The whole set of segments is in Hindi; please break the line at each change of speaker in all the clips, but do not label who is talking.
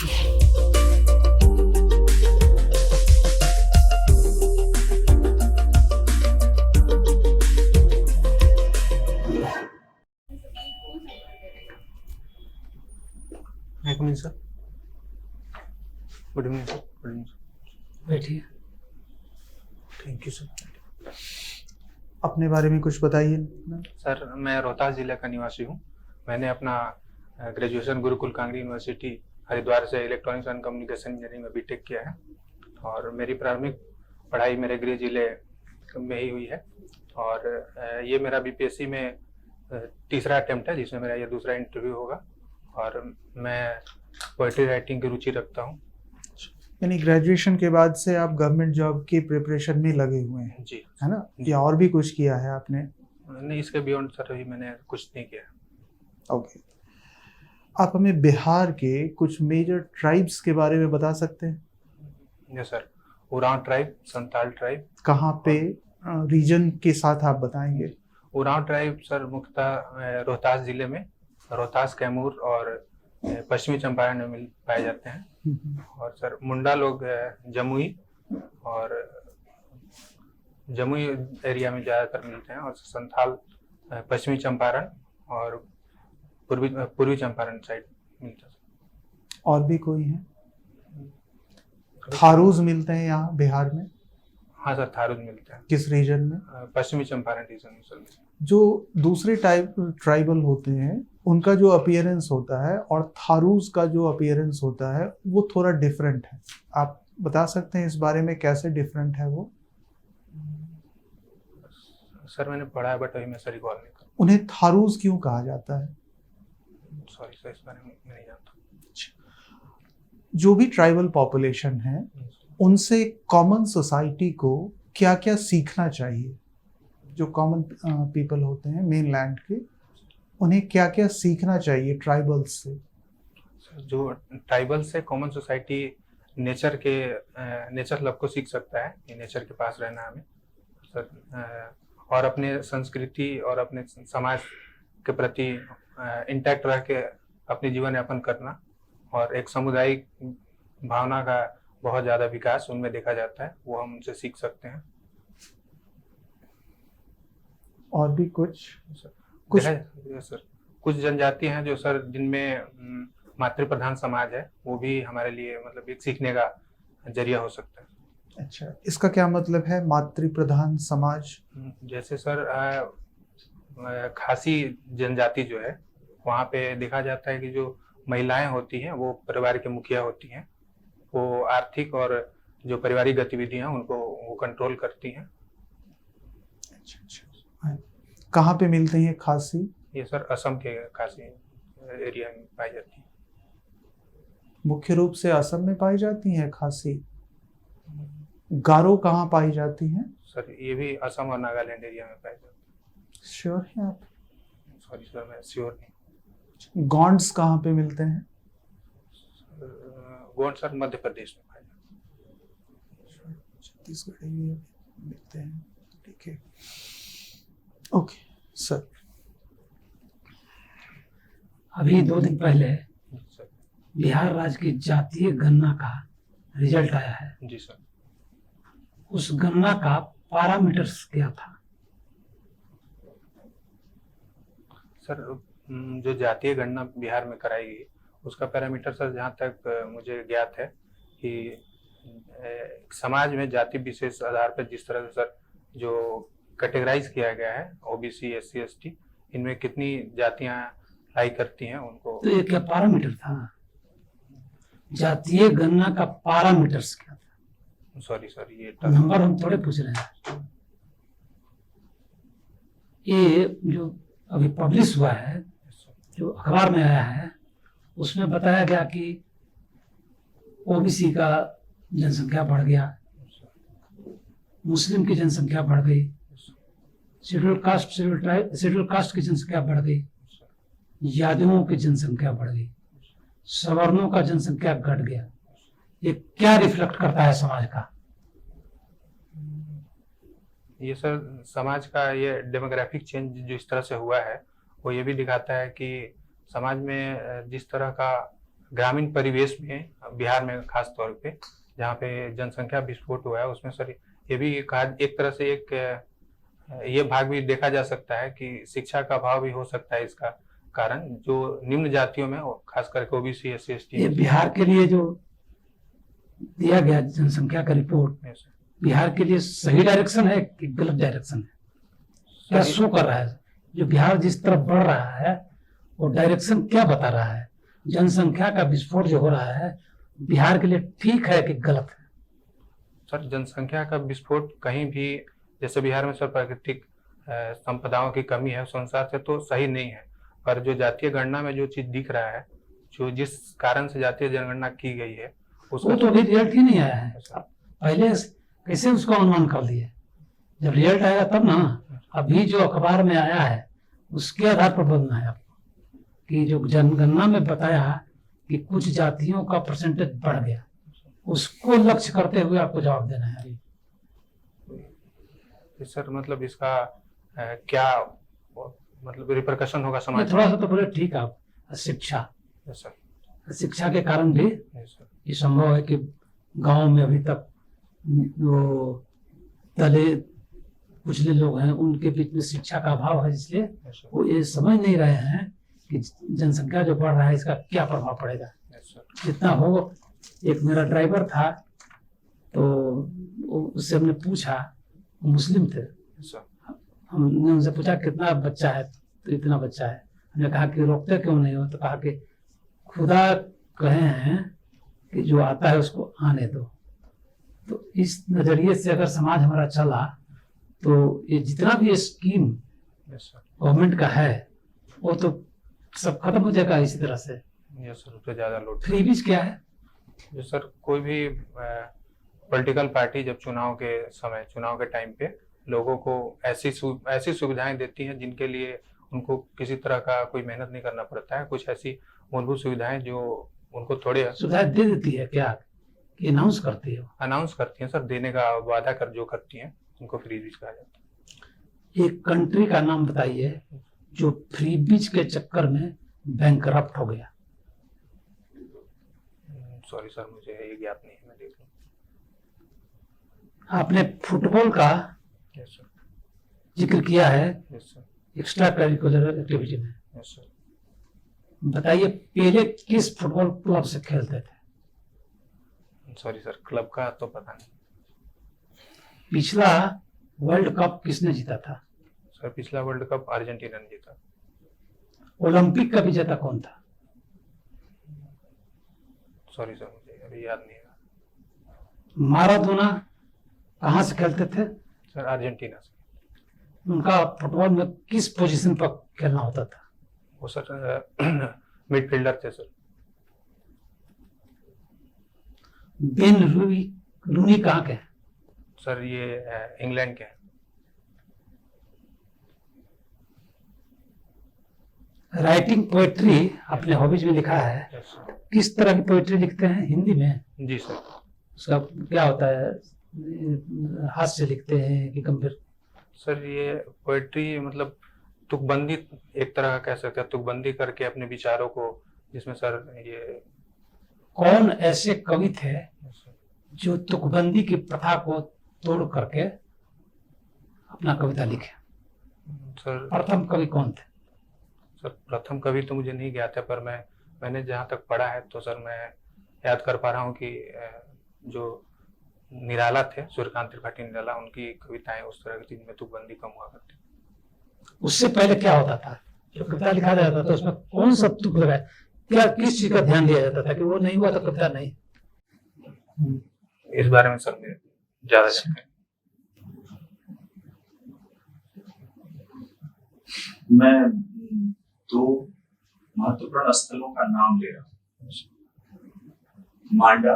एक minute sir. Good evening sir. Good evening sir.
बैठिए।
Thank you sir.
अपने बारे में कुछ बताइए।
सर मैं रोहतास जिले का निवासी हूँ। मैंने अपना ग्रेजुएशन गुरुकुल कांगड़ी यूनिवर्सिटी हरिद्वार से इलेक्ट्रॉनिक्स एंड कम्युनिकेशन इंजीनियरिंग में बीटेक किया है और मेरी प्रारंभिक पढ़ाई मेरे गृह जिले में ही हुई है और ये मेरा बीपीएससी में तीसरा अटेम्प्ट है जिसमें मेरा ये दूसरा इंटरव्यू होगा और मैं पोएट्री राइटिंग की रुचि रखता हूँ।
यानी ग्रेजुएशन के बाद से आप गवर्नमेंट जॉब की प्रिपरेशन में लगे हुए हैं
जी,
है ना?
जी।
या और भी कुछ किया है आपने?
नहीं, इसके बियॉन्ड सर अभी मैंने कुछ नहीं किया।
ओके। आप हमें बिहार के कुछ मेजर ट्राइब्स के बारे में बता सकते हैं?
Yes sir. Oraon tribe, Santhal tribe.
कहाँ पे रीजन के साथ आप बताएंगे?
उरांव ट्राइब सर मुख्यतः रोहतास जिले में रोहतास, कैमूर और पश्चिमी चंपारण में पाए जाते हैं और सर मुंडा लोग जमुई और जमुई एरिया में ज़्यादातर मिलते हैं और संथाल पश्चिमी चंपारण और पूर्वी चंपारण साइड मिलता है।
और भी कोई है? थारूज मिलते हैं यहाँ बिहार में?
हाँ सर, थारूज मिलते हैं।
किस रीजन में?
पश्चिमी चंपारण रीजन में सर।
जो दूसरे ट्राइबल होते हैं उनका जो अपीयरेंस होता है और थारूज का जो अपीयरेंस होता है वो थोड़ा डिफरेंट है। आप बता सकते हैं इस बारे में कैसे डिफरेंट है वो?
सर मैंने पढ़ा है बट अभी मैं सर रिकॉल नहीं कर।
उन्हें थारूज क्यों कहा जाता है?
सॉरी सर, इस बारे में मैं नहीं जानता।
जो भी ट्राइबल पॉपुलेशन है उनसे कॉमन सोसाइटी को क्या क्या सीखना चाहिए? जो कॉमन पीपल होते हैं मेन लैंड के, उन्हें क्या क्या सीखना चाहिए ट्राइबल्स से?
जो ट्राइबल से कॉमन सोसाइटी नेचर लव को सीख सकता है कि नेचर के पास रहना हमें सर, और अपने संस्कृति और अपने समाज के प्रति इंटैक्ट रह के अपने जीवन यापन करना और एक सामुदायिक भावना का बहुत ज़्यादा विकास उनमें देखा जाता है, वो हम उनसे सीख सकते हैं।
और भी कुछ
सर कुछ जनजाति हैं जो सर जिनमें मातृ प्रधान समाज है, वो भी हमारे लिए मतलब एक सीखने का जरिया हो सकता है।
अच्छा, इसका क्या मतलब है मातृ प्रधान समाज?
जैसे सर खासी जनजाति जो है वहाँ पे देखा जाता है कि जो महिलाएं होती हैं वो परिवार के मुखिया होती हैं, वो आर्थिक और जो पारिवारिक गतिविधियां उनको वो कंट्रोल करती हैं।
अच्छा अच्छा। कहाँ पे मिलते हैं खासी?
ये सर असम के खासी एरिया में पाई जाती है।
मुख्य रूप से असम में पाई जाती हैं खासी। गारो कहाँ पाई जाती हैं?
सर ये भी असम और नागालैंड एरिया में पाई जाती है।
श्योर हैं आप?
सॉरी सर, मैं श्योर नहीं।
गॉन्ड्स कहाँ पे मिलते हैं?
गोंड सर मध्य प्रदेश में पाए जाते हैं।
छत्तीसगढ़ एरिया में मिलते हैं। ठीक है, ओके सर।
अभी 2 दिन पहले बिहार राज्य की जातीय गणना का रिजल्ट आया है।
जी सर।
उस गणना का पैरामीटर्स क्या था?
सर जो जातीय गणना बिहार में कराई गई उसका पैरामीटर सर जहाँ तक मुझे ज्ञात है कि समाज में जाति विशेष आधार पर जिस तरह से सर जो कैटेगराइज किया गया है ओबीसी, एससी, एसटी, इनमें कितनी जातियां लाई करती हैं उनको।
तो ये क्या पैरामीटर था? जातीय गणना का पैरामीटर्स क्या था?
सॉरी सर, ये
नंबर हम थोड़े पूछ रहे हैं। ये जो अभी पब्लिश हुआ है, जो अखबार में आया है, उसमें बताया गया कि ओबीसी का जनसंख्या बढ़ गया, मुस्लिम की जनसंख्या बढ़ गई, शेड्यूल कास्ट की जनसंख्या बढ़ गई, यादवों की जनसंख्या बढ़ गई, सवर्णों का जनसंख्या घट गया। ये क्या रिफ्लेक्ट करता है समाज का?
ये सर समाज का ये डेमोग्राफिक चेंज जो इस तरह से हुआ है वो ये भी दिखाता है कि समाज में जिस तरह का ग्रामीण परिवेश में बिहार में खास तौर पे जहाँ पे जनसंख्या विस्फोट हुआ है उसमें सर ये भी कहा एक तरह से एक ये भाग भी देखा जा सकता है कि शिक्षा का अभाव भी हो सकता है इसका कारण, जो निम्न जातियों में खास करके ओबीसी एससी एसटी।
ये बिहार के लिए जो दिया गया जनसंख्या का रिपोर्ट बिहार के लिए सही डायरेक्शन है कि गलत डायरेक्शन है, क्या शो कर रहा है? जो बिहार जिस तरफ बढ़ रहा है वो डायरेक्शन क्या बता रहा है? जनसंख्या का विस्फोट जो हो रहा है बिहार के लिए ठीक है कि गलत है?
सर जनसंख्या का विस्फोट कहीं भी, जैसे बिहार में सर प्राकृतिक संपदाओं की कमी है उस अनुसार से तो सही नहीं है, पर जो जातीय गणना में जो चीज दिख रहा है, जो जिस कारण से जातीय जनगणना की गई है उसका
वो तो अभी रिजल्ट ही नहीं आया है। अब पहले कैसे उसको अनुमान कर लिए? जब रिजल्ट आएगा तब ना। अभी जो अखबार में आया है उसके आधार पर बोलना है आपको कि जो जनगणना में बताया कि कुछ जातियों का परसेंटेज बढ़ गया, उसको लक्ष्य करते हुए आपको जवाब देना है।
सर मतलब इसका क्या मतलब रिपरकशन होगा समाज?
थोड़ा सा तो बोले ठीक है आप, शिक्षा शिक्षा के कारण भी ये संभव है कि गांव में अभी तक वो दलित कुचले लोग हैं उनके बीच में शिक्षा का अभाव है, इसलिए वो ये समझ नहीं रहे हैं कि जनसंख्या जो बढ़ रहा है इसका क्या प्रभाव पड़ेगा। जितना हो, एक मेरा ड्राइवर था तो उससे हमने पूछा, वो मुस्लिम थे, हमने उनसे पूछा कितना बच्चा है, तो इतना बच्चा है। हमने कहा कि रोकते क्यों नहीं हो? तो कहा कि खुदा कहे हैं कि जो आता है उसको आने दो। तो इस नजरिए से अगर समाज हमारा चला तो ये जितना भी स्कीम गवर्नमेंट का है वो तो सब खत्म हो जाएगा इसी तरह से।
सबसे ज्यादा लोड
फ्रीबीज क्या है?
जो सर कोई भी पॉलिटिकल पार्टी जब चुनाव के समय, चुनाव के टाइम पे लोगों को ऐसी सुविधाएं देती हैं जिनके लिए उनको किसी तरह का कोई मेहनत नहीं करना पड़ता है, कुछ ऐसी मूलभूत सुविधाएं जो उनको थोड़े
सुविधाएं दे देती है क्या कि अनाउंस करती है?
अनाउंस करती हैं सर, देने का वादा कर जो करती हैं उनको फ्रीबीज कहा जाता है।
एक कंट्री का नाम बताइए जो फ्रीबीज के चक्कर में बैंकरप्ट हो गया।
सॉरी सर मुझे ये ज्ञात नहीं है, मैं देख लूं।
आपने फुटबॉल का जिक्र किया है एक्स्ट्रा करिकुलर एक्टिविटी में, बताइए पहले किस फुटबॉल क्लब से खेलते थे?
सॉरी सर क्लब का तो पता नहीं।
पिछला वर्ल्ड कप किसने जीता था?
सर पिछला वर्ल्ड कप अर्जेंटीना ने जीता।
ओलंपिक का विजेता कौन था?
सॉरी सर मुझे अभी याद नहीं है।
माराडोना कहाँ से खेलते थे?
सर अर्जेंटीना से।
उनका फुटबॉल में किस पोजीशन पर खेलना होता था?
वो सर मिडफील्डर थे सर।
बेन रूनी कहाँ के?
सर ये इंग्लैंड के हैं।
राइटिंग पोएट्री अपने हॉबीज में लिखा है, किस तरह की पोएट्री लिखते हैं? हिंदी में?
जी सर।
उसका क्या होता है, हास्य लिखते हैं कि गंभीर?
सर ये पोएट्री मतलब तुकबंदी एक तरह का कह सकते हैं, तुकबंदी करके अपने विचारों को, जिसमें सर ये
कौन ऐसे कवि थे जो तुकबंदी की प्रथा को तोड़ करके अपना कविता लिखे?
सर
प्रथम कवि कौन थे?
सर प्रथम कवि तो मुझे नहीं ज्ञात है, पर मैंने जहाँ तक पढ़ा है तो सर मैं याद कर पा रहा हूँ कि जो निराला थे, सूर्यकांत त्रिपाठी निराला, उनकी कविताएं उस तरह की चीज में तुकबंदी कम हुआ करती। उससे
पहले क्या होता था? जो कविता लिखा जाता था उसमें कौन सा तुक लगाए, क्या किस चीज का ध्यान दिया जाता था कि वो नहीं हुआ तो कविता नहीं?
इस बारे में सर मेरे ज्यादा जानकारी।
मैं दो महत्वपूर्ण स्थलों का नाम ले रहा हूँ, मांडा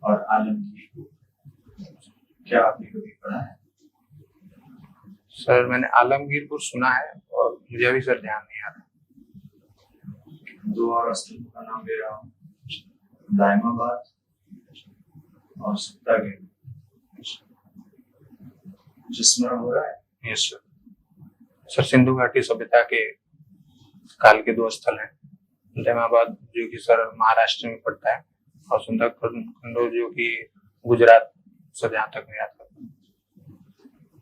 और आलमगीर। क्या आपने कभी पढ़ा है?
सर मैंने आलमगीरपुर सुना है और मुझे अभी सर ध्यान नहीं आ रहा।
दो और स्थलों का नाम ले रहा हूँ, दायमाबाद और सुत्तागेट। स्मरण हो रहा है?
Yes sir. सर सिंधु घाटी सभ्यता के काल के दो स्थल हैं, दहमाबाद जो कि सर महाराष्ट्र में पड़ता है, और सुंदर खंडोर जो कि गुजरात से, जहाँ तक मैं याद करता हूँ।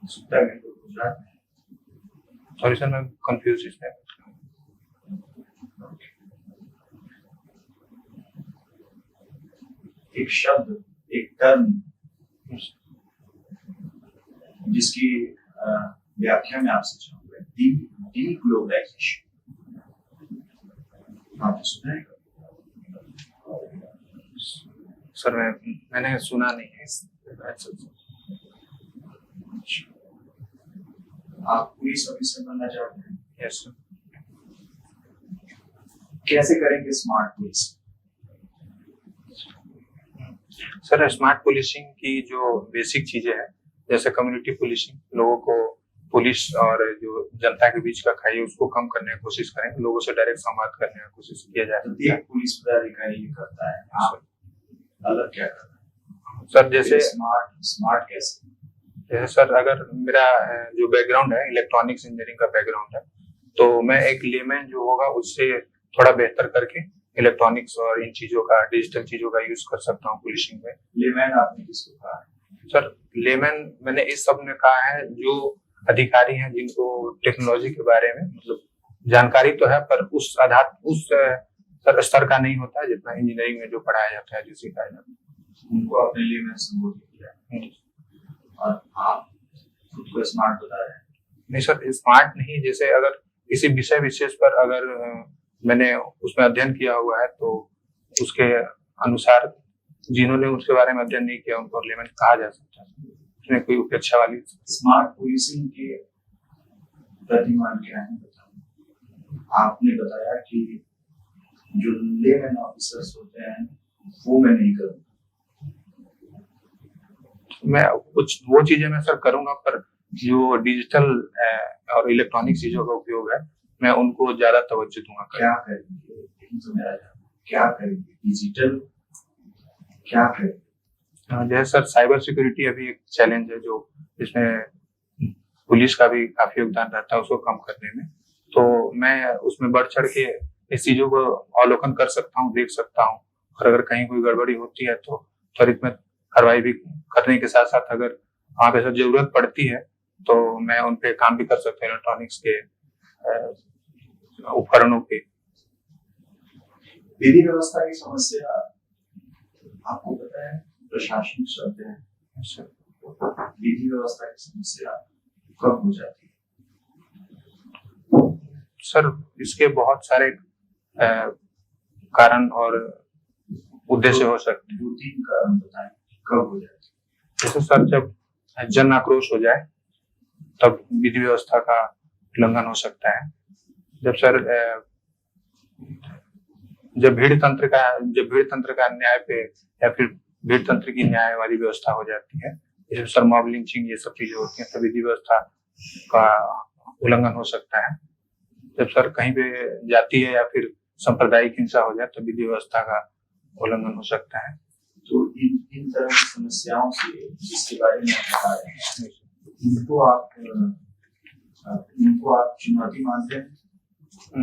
सुंदरगढ़ गुजरात में।
सॉरी सर, मैं कंफ्यूज इसमें।
एक शब्द, एक टर्म जिसकी व्याख्या में आपसे चाहूंगा, डीग्लोबलाइजेशन। आपने सुना है?
सर मैंने सुना नहीं है।
आप पुलिस ऑफिसर बनना चाहते हैं?
Yes sir.
कैसे करेंगे smart police?
Sir smart policing की जो बेसिक चीजें हैं, जैसे कम्युनिटी पुलिसिंग, लोगों को पुलिस और जो जनता के बीच का खाई है उसको कम करने की कोशिश करेंगे, लोगों से डायरेक्ट संवाद करने की कोशिश किया जाए।
तो एक पुलिस पदाधिकारी ये करता है, आप अलग क्या करते हैं?
सर जैसे
स्मार्ट कैसे?
जैसे सर अगर मेरा जो बैकग्राउंड है इलेक्ट्रॉनिक्स इंजीनियरिंग का बैकग्राउंड है, तो मैं एक लेमैन जो होगा उससे थोड़ा बेहतर करके इलेक्ट्रॉनिक्स और इन चीजों का, डिजिटल चीजों का यूज कर सकता हूँ पुलिसिंग में।
लेमैन आपने किसको कहा है?
सर लेमैन मैंने इस सब में कहा है जो अधिकारी हैं जिनको टेक्नोलॉजी के बारे में मतलब जानकारी तो है, पर उस सर स्तर का नहीं होता है जितना इंजीनियरिंग में जो पढ़ाया जाता है, जो सिखाया जाता है।
उनको आपने लेमैन संबोधित किया और आप खुद को स्मार्ट बता रहे हैं।
नहीं सर, स्मार्ट नहीं, जैसे अगर किसी विषय विशेष पर अगर मैंने उसमें अध्ययन किया हुआ है तो उसके अनुसार जिन्होंने उसके बारे में अध्ययन नहीं किया उनको लेमैन कहा जा सकता है, उसमें कोई उपेक्षा वाली।
स्मार्ट पुलिसिंग के प्रतिमान क्या है बताओ? आपने बताया कि जो लेमैन ऑफिसर्स होते हैं वो मैं नहीं करूँगा।
मैं कुछ वो चीजें मैं सर करूंगा, पर जो डिजिटल और इलेक्ट्रॉनिक चीजों का उपयोग है मैं उनको ज्यादा तवज्जो दूंगा।
क्या करेंगे? तो मेरा क्या करेंगे? डिजिटल क्या करेंगे?
जैसे सर साइबर सिक्योरिटी अभी एक चैलेंज है जो इसमें पुलिस का भी काफी योगदान रहता है उसको कम करने में, तो मैं उसमें बढ़ चढ़ के इस चीजों को अवलोकन कर सकता हूँ, देख सकता हूँ, और अगर कहीं कोई गड़बड़ी होती है तो त्वरित में कार्रवाई भी करने के साथ साथ अगर वहाँ पे सर जरूरत पड़ती है तो मैं उन पे काम भी कर सकता हूँ इलेक्ट्रॉनिक्स के उपकरणों पे।
विधि व्यवस्था की समस्या आपको पता है, प्रशासनिक शब्द है, विधि व्यवस्था की समस्या कब हो जाती है?
सर इसके बहुत सारे कारण और उद्देश्य हो सकते हैं।
2-3 कारण बताएं कब हो जाती है?
जैसे सर जब जन आक्रोश हो जाए तब विधि व्यवस्था का उल्लंघन हो सकता है। जब सर जब भीड़ तंत्र का न्याय पे या फिर भीड़ तंत्र की न्याय वाली व्यवस्था हो जाती है, जैसे सर मॉब लिंचिंग ये सब चीजें होती हैं, तो विधि व्यवस्था का उल्लंघन हो सकता है। जब सर कहीं पे जाती है या फिर सांप्रदायिक हिंसा हो जाए तो विधि व्यवस्था का उल्लंघन हो सकता है।
तो इन तरह की समस्याओं से जिसके बारे में आप बता रहे हैं, इनको आप चुनौती मानते हैं?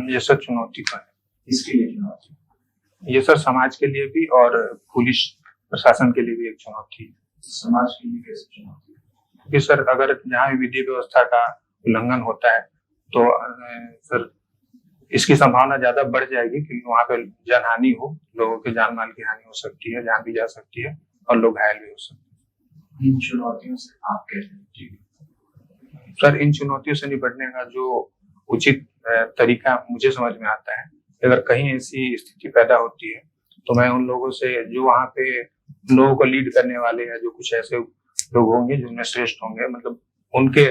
ये सर चुनौती का है।
इसके लिए चुनौती?
ये सर समाज के लिए भी और पुलिस प्रशासन के लिए भी एक चुनौती है।
समाज के लिए कैसे चुनौती?
क्योंकि सर अगर जहाँ भी विधि व्यवस्था का उल्लंघन होता है तो सर इसकी संभावना ज्यादा बढ़ जाएगी क्योंकि वहाँ पे जनहानि हो, लोगों के जान माल की हानि हो सकती है, जान भी जा सकती है और लोग घायल भी हो सकते हैं।
इन चुनौतियों से आप कहते हैं?
सर इन चुनौतियों से निपटने का जो उचित तरीका मुझे समझ में आता है, अगर कहीं ऐसी स्थिति पैदा होती है तो मैं उन लोगों से जो वहाँ पे लोगों को लीड करने वाले या जो कुछ ऐसे लोग होंगे जिनमें श्रेष्ठ होंगे, मतलब उनके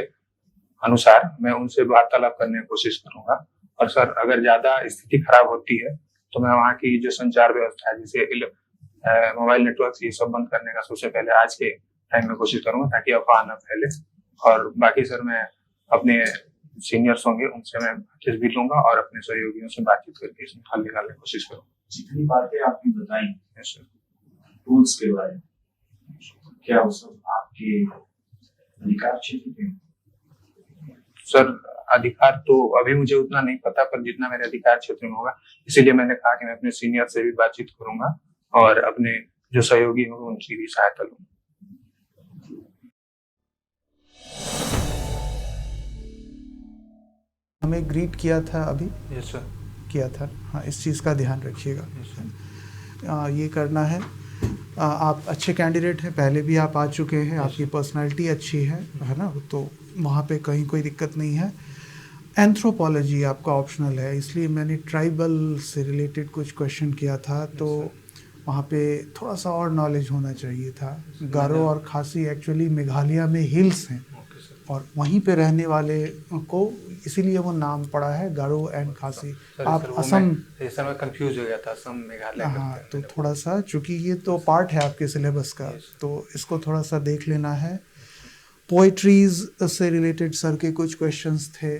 अनुसार मैं उनसे वार्तालाप करने की कोशिश करूंगा। और सर अगर ज्यादा स्थिति खराब होती है तो मैं वहाँ की जो संचार व्यवस्था है जैसे मोबाइल नेटवर्क ये सब बंद करने का सबसे पहले आज के टाइम में कोशिश करूंगा ताकि अफवाह न फैले। और बाकी सर मैं अपने सीनियर्स होंगे उनसे मैं बातचीत भी लूंगा और अपने सहयोगियों से बातचीत करके इसमें हल निकालने की कोशिश करूंगा।
जितनी बातें आपने बताई टूल्स के बारे में, क्या वो सब आपके अधिकार क्षेत्र के?
सर अधिकार तो अभी मुझे उतना नहीं पता, पर जितना मेरे अधिकार क्षेत्र में होगा, इसीलिए मैंने कहा कि मैं अपने सीनियर से भी बातचीत करूंगा और अपने जो सहयोगी होंगे उनकी भी सहायता लूंगा।
हमें ग्रीट किया था अभी,
यस सर।
किया था, हाँ, इस चीज़ का ध्यान रखिएगा।
Yes sir.
ये करना है। आप अच्छे कैंडिडेट हैं, पहले भी आप आ चुके हैं, आपकी पर्सनालिटी अच्छी है ना, तो वहाँ पे कहीं कोई दिक्कत नहीं है। एंथ्रोपोलॉजी आपका ऑप्शनल है, इसलिए मैंने ट्राइबल से रिलेटेड कुछ क्वेश्चन किया था, तो वहाँ पे थोड़ा सा और नॉलेज होना चाहिए था। गारो और खासी एक्चुअली मेघालय में हिल्स हैं और वहीं पे रहने वाले को इसीलिए वो नाम पड़ा है गारो एंड खासी। आप असम,
सर मैं कंफ्यूज हो गया था, असम मेघालय।
हाँ, तो थोड़ा सा, चूंकि ये तो पार्ट है आपके सिलेबस का, तो इसको थोड़ा सा देख लेना है। पोइट्रीज से रिलेटेड सर के कुछ क्वेश्चंस थे,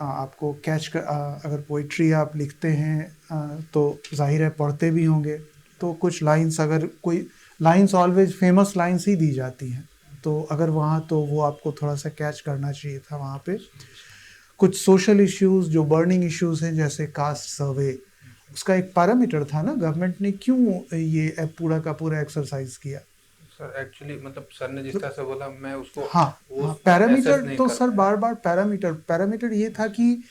आपको कैच कर, अगर पोइट्री आप लिखते हैं तो जाहिर है पढ़ते भी होंगे, तो कुछ लाइंस, अगर कोई लाइंस ऑलवेज फेमस लाइंस ही दी जाती हैं, तो अगर वहाँ, तो वो आपको थोड़ा सा कैच करना चाहिए था वहाँ पे। कुछ सोशल इश्यूज जो बर्निंग इश्यूज हैं, जैसे कास्ट सर्वे, उसका एक पैरामीटर था ना, गवर्नमेंट ने क्यों ये पूरा का पूरा एक्सरसाइज किया?
सर एक्चुअली मतलब सर ने जिस तरह से बोला मैं उसको,
हाँ, पैरामीटर तो सर
कर
बार बार पैरामीटर ये था कि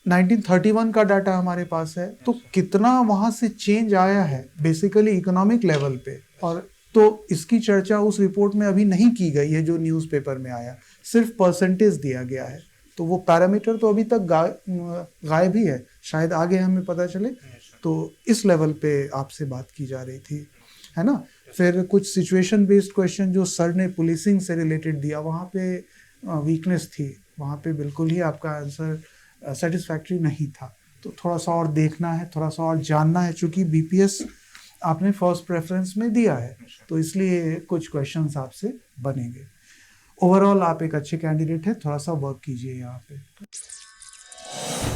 1931 का डाटा हमारे पास है, तो कितना वहाँ से चेंज आया है बेसिकली इकोनॉमिक लेवल पे, और तो इसकी चर्चा उस रिपोर्ट में अभी नहीं की गई है जो न्यूज़पेपर में आया, सिर्फ परसेंटेज दिया गया है, तो वो पैरामीटर तो अभी तक गायब ही है, शायद आगे हमें पता चले। तो इस लेवल पे आपसे बात की जा रही थी, है ना। फिर कुछ सिचुएशन बेस्ड क्वेश्चन जो सर ने पुलिसिंग से रिलेटेड दिया, वहाँ पे वीकनेस थी, वहाँ पे बिल्कुल ही आपका आंसर सेटिस्फैक्ट्री नहीं था, तो थोड़ा सा और देखना है, थोड़ा सा और जानना है, चूँकि बीपीएस आपने फर्स्ट प्रेफरेंस में दिया है, तो इसलिए कुछ क्वेश्चंस आपसे बनेंगे। ओवरऑल आप एक अच्छे कैंडिडेट हैं, थोड़ा सा वर्क कीजिए यहाँ पे।